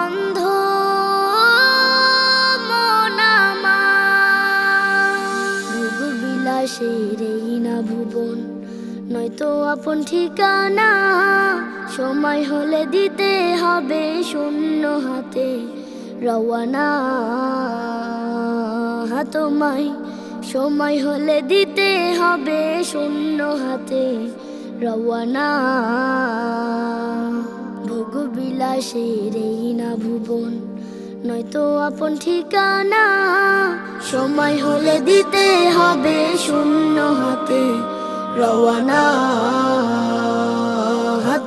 অন্ধ মন আমার। ভোগবিলাসের এই না ভুবন, নয়তো আপন ঠিকানা। সময় হলে দিতে হবে শূন্য হাতে রওয়ানা। তোমায় সময় হলে দিতে হবে শূন্য হাতে রওয়ানা। ভোগবিলাসের এই না ভুবন, নয়তো আপন ঠিকানা। সময় হলে দিতে হবে শূন্য হাতে রওয়ানা।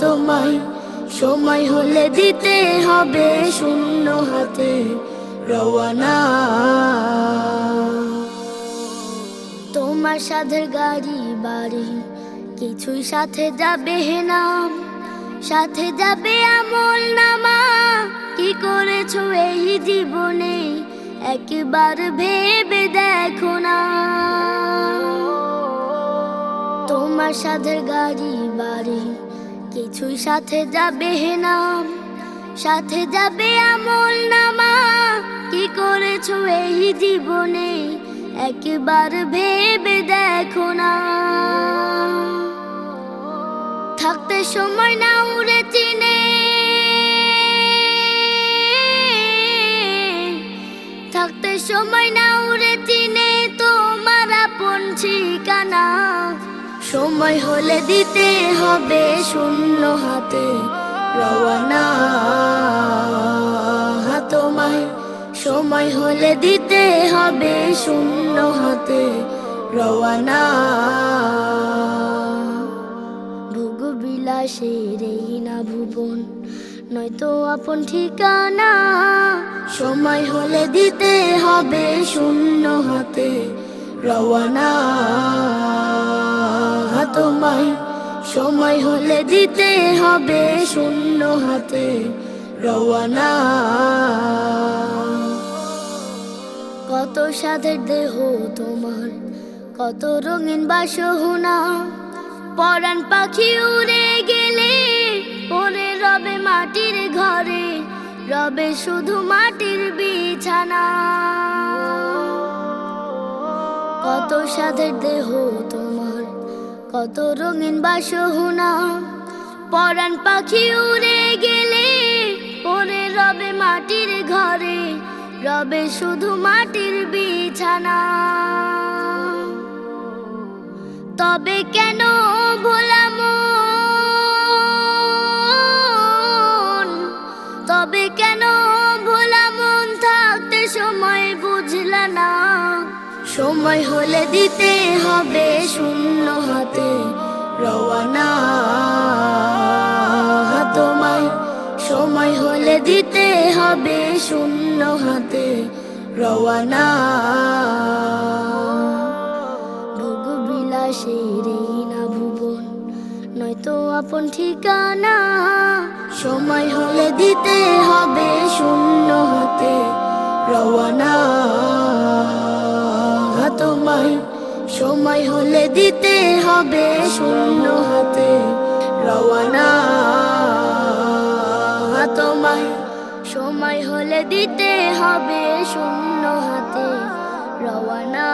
তোমায় সময় হলে দিতে হবে শূন্য হাতে রওয়ানা। তোমার সাথে গাড়ি বাড়ি কিছুই সাথে যাবে না, সাথে যাবে আমল নামা। কি করেছো এই জীবনে একবার ভেবে দেখো না। তোমার সাথে গাড়ি বাড়ি কিছুই সাথে যাবে না, সাথে যাবে আমল নামা। কি করেছো এই জীবনে একবার ভেবে দেখো না। থাকতে সময় না উড়ে চিনে, থাকতে সময় না উড়ে চিনে তোমার আপন ঠিকানা। সময় হলে দিতে হবে শূন্য হাতে রওয়ানা। তোমায় সময় হলে দিতে হবে শূন্য হাতে রওয়ানা। ভোগবিলাসের এই না ভুবন, নয়তো আপন ঠিকানা। সময় হলে দিতে হবে শূন্য হাতে রওয়ানা। তোমায় সময় হলে দিতে হবে শূন্য হাতে রওয়ানা। কত সাধের দেহ তোমার, কত রঙিন বাসনা। পরাণ পাখি উড়ে গেলে পরে রবে মাটির ঘরে, রবে শুধু মাটির বিছানা। কত সাধের দেহ তোমার, কত রঙিন বাসনা। পরাণ পাখি উড়ে গেলে পরে রবে মাটির ঘরে, রবে শুধু মাটির বিছানা। তবে কেন ভোলা মন, তবে কেন ভোলা মন থাকতে সময় বুঝলা না। সময় হলে দিতে হবে শূন্য হাতে রওয়ানা। তোমায় সময় হলে দিতে হবে শূন্য হাতে রওয়ানা। ভোগবিলাসের এই না ভুবন, নয়তো আপন ঠিকানা। সময় হলে দিতে হবে শূন্য হাতে রওয়ানা। তোমায় সময় হলে দিতে হবে শূন্য হাতে রওয়ানা। তোমায় সময় হলে দিতে হবে শূন্য হাতে রওয়ানা।